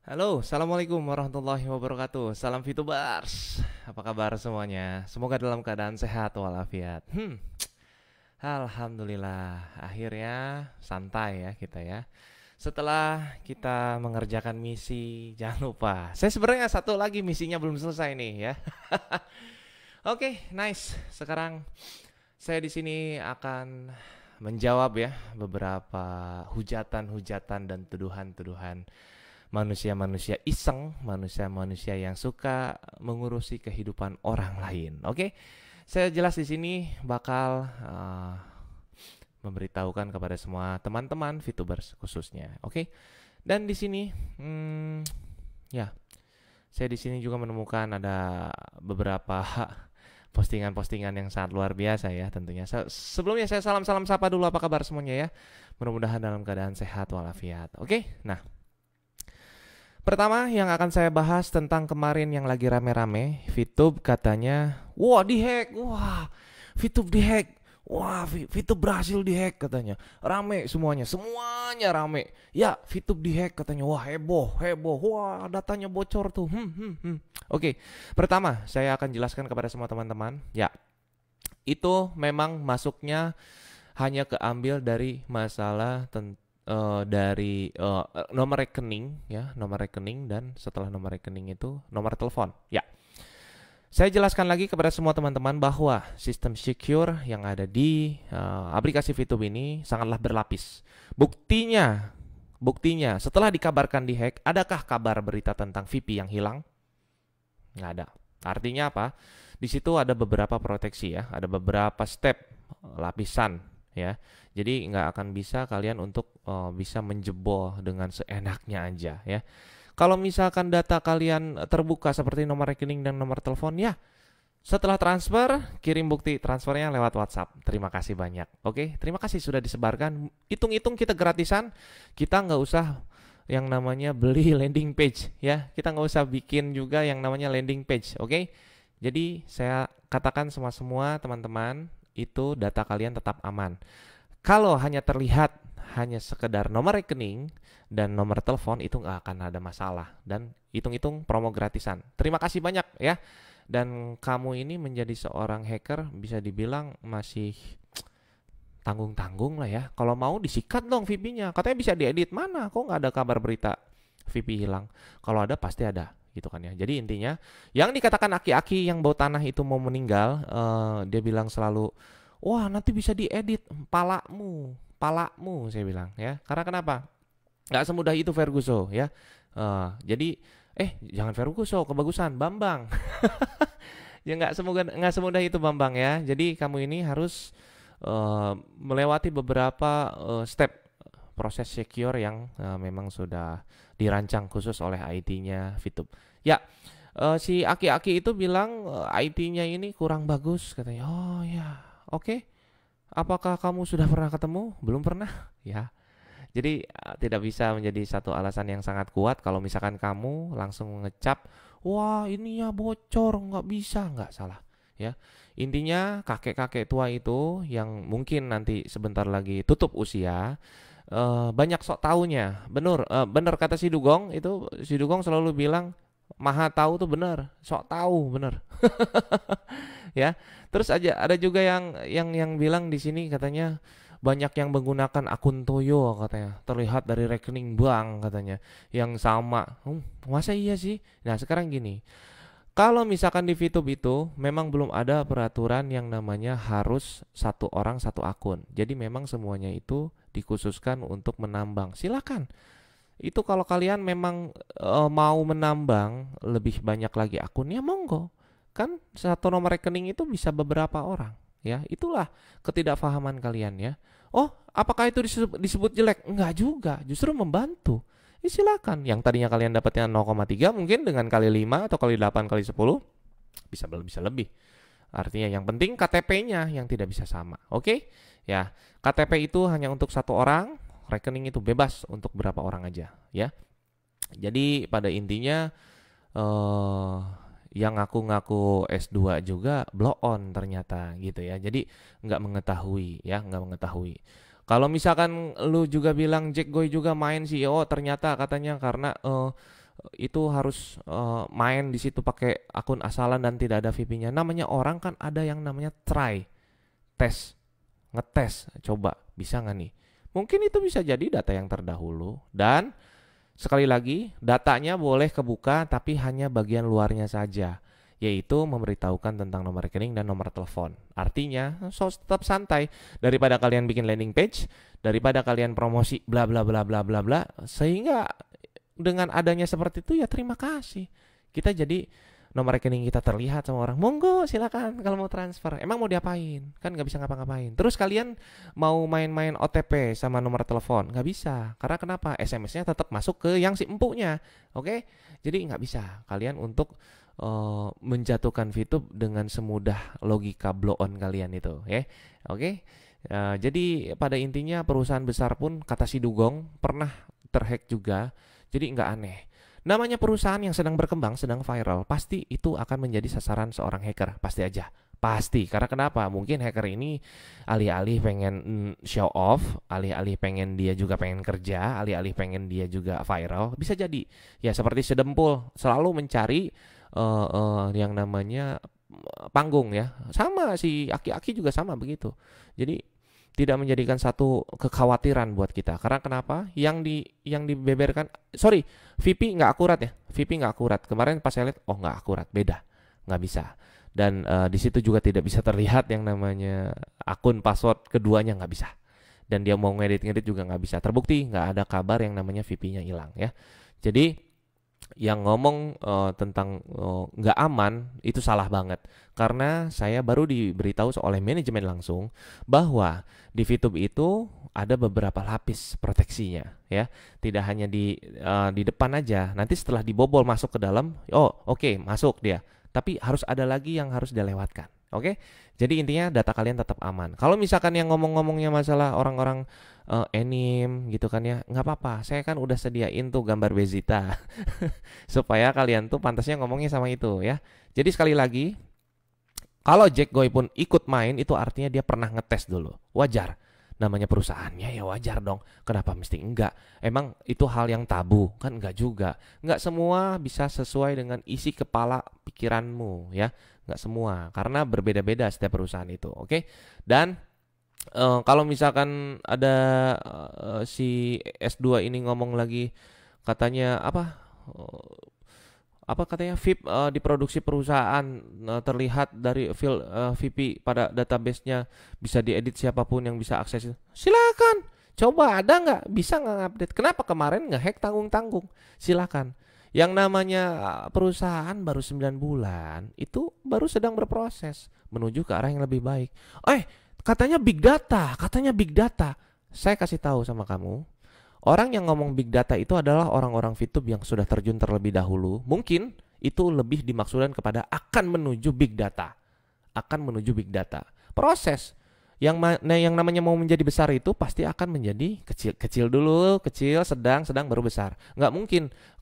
Halo, assalamualaikum warahmatullahi wabarakatuh. Salam Fitubers. Apa kabar semuanya? Semoga dalam keadaan sehat walafiat. Alhamdulillah. Akhirnya santai ya kita ya. Setelah kita mengerjakan misi, jangan lupa. Saya sebenarnya satu lagi misinya belum selesai nih ya. Oke, nice. Sekarang saya di sini akan menjawab ya beberapa hujatan-hujatan dan tuduhan-tuduhan manusia-manusia iseng, manusia-manusia yang suka mengurusi kehidupan orang lain. Oke, saya jelas di sini bakal memberitahukan kepada semua teman-teman VTubers khususnya. Oke, dan di sini, ya, saya di sini juga menemukan ada beberapa postingan-postingan yang sangat luar biasa ya tentunya. Sebelumnya saya salam-salam sapa dulu, apa kabar semuanya ya. Mudah-mudahan dalam keadaan sehat walafiat. Oke, nah pertama yang akan saya bahas tentang kemarin yang lagi rame-rame, VTube katanya, wah dihack, wah VTube dihack, wah VTube berhasil dihack katanya, rame semuanya, semuanya rame, ya VTube dihack katanya, wah heboh, heboh, wah datanya bocor tuh, Oke, pertama saya akan jelaskan kepada semua teman-teman, ya itu memang masuknya hanya keambil dari masalah dari nomor rekening ya, nomor rekening, dan setelah nomor rekening itu nomor telepon. Ya. Saya jelaskan lagi kepada semua teman-teman bahwa sistem secure yang ada di aplikasi VTube ini sangatlah berlapis. Buktinya setelah dikabarkan dihack, adakah kabar berita tentang VP yang hilang? Nggak ada. Artinya apa? Di situ ada beberapa proteksi ya, ada beberapa step lapisan ya. Jadi nggak akan bisa kalian untuk bisa menjebol dengan seenaknya aja ya. Kalau misalkan data kalian terbuka seperti nomor rekening dan nomor telepon ya, setelah transfer kirim bukti transfernya lewat WhatsApp. Terima kasih banyak. Oke, terima kasih sudah disebarkan. Hitung-hitung kita gratisan, kita nggak usah yang namanya beli landing page ya. Kita nggak usah bikin juga yang namanya landing page. Oke, jadi saya katakan semua teman-teman, itu data kalian tetap aman. Kalau hanya terlihat hanya sekedar nomor rekening dan nomor telepon, itu nggak akan ada masalah. Dan hitung-hitung promo gratisan. Terima kasih banyak ya. Dan kamu ini menjadi seorang hacker bisa dibilang masih tanggung-tanggung lah ya. Kalau mau disikat dong VP-nya. Katanya bisa diedit. Mana? Kok nggak ada kabar berita VP hilang? Kalau ada pasti ada gitu kan ya. Jadi intinya yang dikatakan aki-aki yang bau tanah itu mau meninggal, dia bilang selalu, wah nanti bisa diedit, palamu, palamu saya bilang ya. Karena kenapa? Nggak semudah itu Ferguson ya. Jadi jangan Ferguson, kebagusan Bambang. Ya nggak semudah itu Bambang ya. Jadi kamu ini harus melewati beberapa step proses secure yang memang sudah dirancang khusus oleh IT-nya VTube. Ya, si aki-aki itu bilang IT-nya ini kurang bagus katanya. Oh ya, oke. Apakah kamu sudah pernah ketemu? Belum pernah, ya. Jadi tidak bisa menjadi satu alasan yang sangat kuat kalau misalkan kamu langsung ngecap, wah ini ya bocor, nggak bisa, nggak salah. Ya, intinya kakek-kakek tua itu yang mungkin nanti sebentar lagi tutup usia, banyak sok taunya. Bener kata si Dugong itu, si Dugong selalu bilang maha tahu tuh bener, sok tahu bener. Ya, terus aja ada juga yang bilang di sini katanya banyak yang menggunakan akun Toyo katanya, terlihat dari rekening bank katanya yang sama. Masa iya sih? Nah sekarang gini, kalau misalkan di VTube itu memang belum ada peraturan yang namanya harus satu orang satu akun. Jadi memang semuanya itu dikhususkan untuk menambang. Silakan. Itu kalau kalian memang mau menambang lebih banyak lagi akunnya, monggo. Kan satu nomor rekening itu bisa beberapa orang. Ya, itulah ketidakfahaman kalian ya. Oh, apakah itu disebut jelek? Enggak juga, justru membantu. Ya silakan. Yang tadinya kalian dapatnya 0,3 mungkin dengan kali 5 atau kali 8 kali 10 bisa lebih. Artinya yang penting KTP-nya yang tidak bisa sama. Oke? Ya, KTP itu hanya untuk satu orang, rekening itu bebas untuk berapa orang aja, ya. Jadi pada intinya eh yang ngaku-ngaku S2 juga blow on ternyata gitu ya. Jadi nggak mengetahui ya, nggak mengetahui. Kalau misalkan lu juga bilang Jack Goy juga main CEO, ternyata katanya karena itu harus main di situ pakai akun asalan dan tidak ada VP-nya. Namanya orang kan ada yang namanya try, tes, ngetes, coba bisa nggak nih? Mungkin itu bisa jadi data yang terdahulu. Dan sekali lagi, datanya boleh kebuka tapi hanya bagian luarnya saja, yaitu memberitahukan tentang nomor rekening dan nomor telepon. Artinya, tetap santai. Daripada kalian bikin landing page, daripada kalian promosi bla bla bla bla bla bla, sehingga dengan adanya seperti itu ya terima kasih. Kita jadi nomor rekening kita terlihat sama orang. Monggo silakan kalau mau transfer. Emang mau diapain? Kan nggak bisa ngapa-ngapain. Terus kalian mau main-main OTP sama nomor telepon? Nggak bisa. Karena kenapa? SMS-nya tetap masuk ke yang si empuknya. Oke? Jadi nggak bisa. Kalian untuk menjatuhkan VTube dengan semudah logika blow-on kalian itu. Ya? Oke? Jadi pada intinya perusahaan besar pun kata si Dugong pernah terhack juga. Jadi nggak aneh. Namanya perusahaan yang sedang berkembang, sedang viral, pasti itu akan menjadi sasaran seorang hacker. Pasti aja. Pasti. Karena kenapa? Mungkin hacker ini alih-alih pengen show off, alih-alih pengen dia juga pengen kerja, alih-alih pengen dia juga viral. Bisa jadi. Ya seperti sedempul. Selalu mencari yang namanya panggung ya. Sama si aki-aki juga sama begitu. Jadi tidak menjadikan satu kekhawatiran buat kita. Karena kenapa? Yang dibeberkan, sorry, VP nggak akurat ya. VP nggak akurat. Kemarin pas saya lihat, oh nggak akurat, beda, nggak bisa. Dan di situ juga tidak bisa terlihat yang namanya akun password keduanya nggak bisa. Dan dia mau ngedit juga nggak bisa. Terbukti nggak ada kabar yang namanya VP-nya hilang ya. Jadi yang ngomong tentang nggak aman itu salah banget, karena saya baru diberitahu oleh manajemen langsung bahwa di VTube itu ada beberapa lapis proteksinya ya, tidak hanya di depan aja, nanti setelah dibobol masuk ke dalam, oke, masuk dia, tapi harus ada lagi yang harus dilewatkan. Oke, jadi intinya data kalian tetap aman. Kalau misalkan yang ngomong-ngomongnya masalah orang-orang anime gitu kan ya, nggak apa-apa. Saya kan udah sediain tuh gambar Bezita supaya kalian tuh pantasnya ngomongnya sama itu ya. Jadi sekali lagi, kalau Jack Goy pun ikut main itu artinya dia pernah ngetes dulu. Wajar. Namanya perusahaannya ya wajar dong. Kenapa mesti enggak? Emang itu hal yang tabu? Kan enggak juga. Enggak semua bisa sesuai dengan isi kepala pikiranmu ya. Enggak semua. Karena berbeda-beda setiap perusahaan itu. Oke? Dan kalau misalkan ada si S2 ini ngomong lagi, katanya apa katanya VIP diproduksi perusahaan, terlihat dari VP pada database-nya bisa diedit siapapun yang bisa akses itu. Silakan. Coba ada nggak? Bisa nggak update? Kenapa kemarin nge-hack tanggung-tanggung? Silakan. Yang namanya perusahaan baru 9 bulan itu baru sedang berproses menuju ke arah yang lebih baik. Katanya big data. Saya kasih tahu sama kamu. Orang yang ngomong big data itu adalah orang-orang VTube yang sudah terjun terlebih dahulu. Mungkin itu lebih dimaksudkan kepada akan menuju big data. Proses yang namanya mau menjadi besar itu pasti akan menjadi kecil dulu, sedang baru besar. Nggak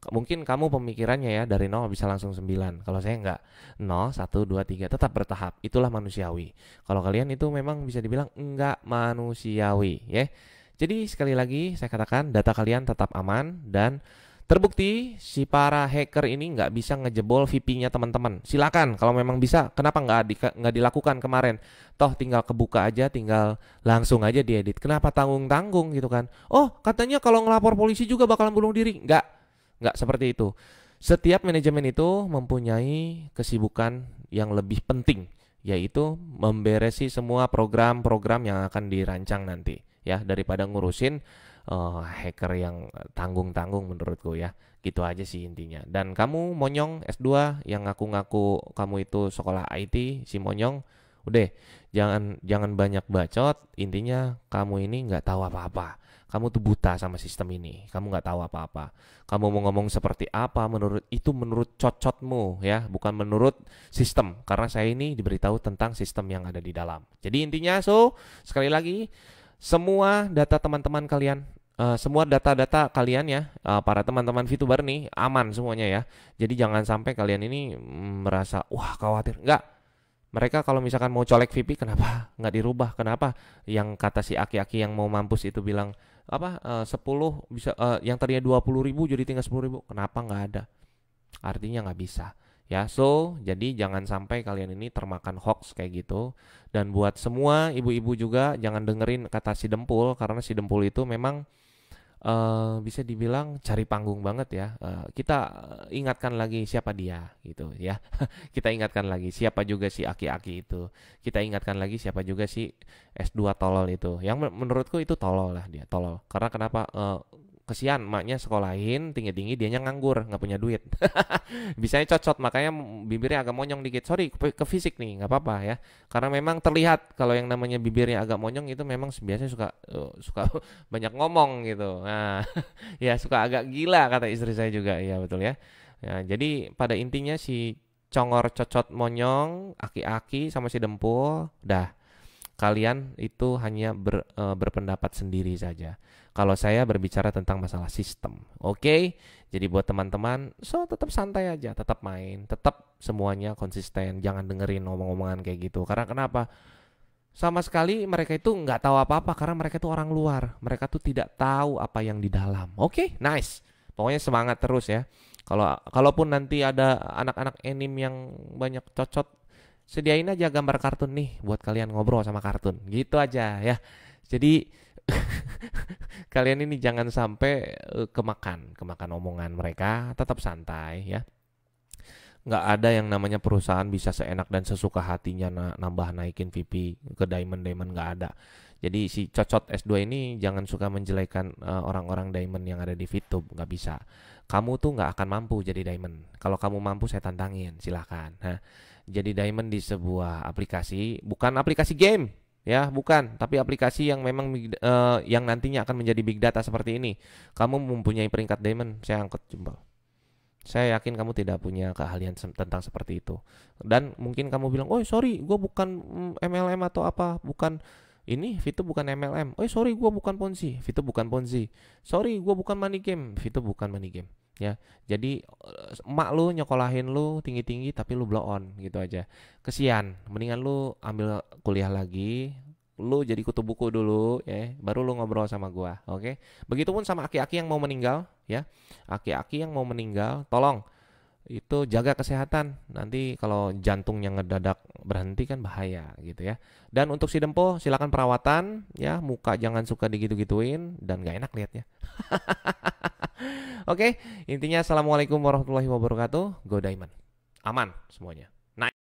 mungkin kamu pemikirannya ya dari 0 bisa langsung 9. Kalau saya nggak, 0, 1, 2, 3 tetap bertahap. Itulah manusiawi. Kalau kalian itu memang bisa dibilang nggak manusiawi ya. Jadi sekali lagi saya katakan data kalian tetap aman dan terbukti si para hacker ini nggak bisa ngejebol VP-nya teman-teman. Silakan kalau memang bisa, kenapa nggak dilakukan kemarin? Toh tinggal kebuka aja, tinggal langsung aja diedit. Kenapa tanggung-tanggung gitu kan? Oh katanya kalau ngelapor polisi juga bakalan bunuh diri. Nggak seperti itu. Setiap manajemen itu mempunyai kesibukan yang lebih penting, yaitu memberesi semua program-program yang akan dirancang nanti. Ya, daripada ngurusin hacker yang tanggung-tanggung menurutku ya. Gitu aja sih intinya. Dan kamu monyong S2 yang ngaku-ngaku kamu itu sekolah IT, si monyong, udah jangan banyak bacot. Intinya kamu ini nggak tahu apa-apa. Kamu tuh buta sama sistem ini. Kamu nggak tahu apa-apa. Kamu mau ngomong seperti apa menurut cocotmu ya, bukan menurut sistem. Karena saya ini diberitahu tentang sistem yang ada di dalam. Jadi intinya sekali lagi, semua data teman-teman kalian, semua data-data kalian ya, para teman-teman VTuber nih aman semuanya ya. Jadi jangan sampai kalian ini merasa wah khawatir. Enggak. Mereka kalau misalkan mau colek VP kenapa nggak dirubah? Kenapa yang kata si aki-aki yang mau mampus itu bilang 10 bisa, yang tadinya 20.000 jadi tinggal 10.000. Kenapa nggak ada? Artinya nggak bisa. Ya, so jadi jangan sampai kalian ini termakan hoax kayak gitu. Dan buat semua ibu-ibu juga jangan dengerin kata si Dempul, karena si Dempul itu memang bisa dibilang cari panggung banget ya. Kita ingatkan lagi siapa dia gitu ya. Kita ingatkan lagi siapa juga si aki-aki itu. Kita ingatkan lagi siapa juga si S2 tolol itu. Yang menurutku itu tolol lah, dia tolol. Karena kenapa? Kesian emaknya sekolahin tinggi-tinggi, dianya nganggur, nggak punya duit. Bisanya cocot, makanya bibirnya agak monyong dikit. Sorry, ke fisik nih, nggak apa-apa ya. Karena memang terlihat kalau yang namanya bibirnya agak monyong itu memang biasanya suka banyak ngomong gitu. Nah, ya suka agak gila kata istri saya juga. Ya betul ya. Ya, jadi pada intinya si congor, cocot, monyong, aki-aki sama si Dempul, dah kalian itu hanya berpendapat sendiri saja. Kalau saya berbicara tentang masalah sistem, oke? Jadi buat teman-teman, so tetap santai aja, tetap main, tetap semuanya konsisten, jangan dengerin omong-omongan kayak gitu. Karena kenapa? Sama sekali mereka itu nggak tahu apa-apa karena mereka itu orang luar. Mereka tuh tidak tahu apa yang di dalam. Oke, nice. Pokoknya semangat terus ya. Kalaupun nanti ada anak-anak anime yang banyak cocot, sediain aja gambar kartun nih buat kalian ngobrol sama kartun. Gitu aja ya. Jadi kalian ini jangan sampai kemakan omongan mereka, tetap santai ya. Nggak ada yang namanya perusahaan bisa seenak dan sesuka hatinya nambah naikin VP ke Diamond nggak ada. Jadi si Cocot S2 ini jangan suka menjelekan orang-orang Diamond yang ada di VTube, nggak bisa. Kamu tuh nggak akan mampu jadi Diamond. Kalau kamu mampu saya tantangin, silahkan. Nah, jadi Diamond di sebuah aplikasi, bukan aplikasi game, ya bukan, tapi aplikasi yang memang yang nantinya akan menjadi big data seperti ini. Kamu mempunyai peringkat Diamond, saya angkat jempol. Saya yakin kamu tidak punya keahlian tentang seperti itu. Dan mungkin kamu bilang, oh sorry, gue bukan MLM atau apa, bukan ini, Vito bukan MLM. Oh sorry, gue bukan Ponzi, Vito bukan Ponzi. Sorry, gue bukan money game, Vito bukan money game. Ya, jadi emak lu nyokolahin lu tinggi-tinggi tapi lu blow on gitu aja. Kesian, mendingan lu ambil kuliah lagi, lu jadi kutu buku dulu ya, baru lu ngobrol sama gua, oke? Begitupun sama aki-aki yang mau meninggal ya. Aki-aki yang mau meninggal, tolong itu jaga kesehatan. Nanti kalau jantungnya ngedadak berhenti kan bahaya gitu ya. Dan untuk si Dempo silakan perawatan ya, muka jangan suka digitu-gituin dan gak enak liatnya. Oke, intinya assalamualaikum warahmatullahi wabarakatuh. Go Diamond. Aman semuanya.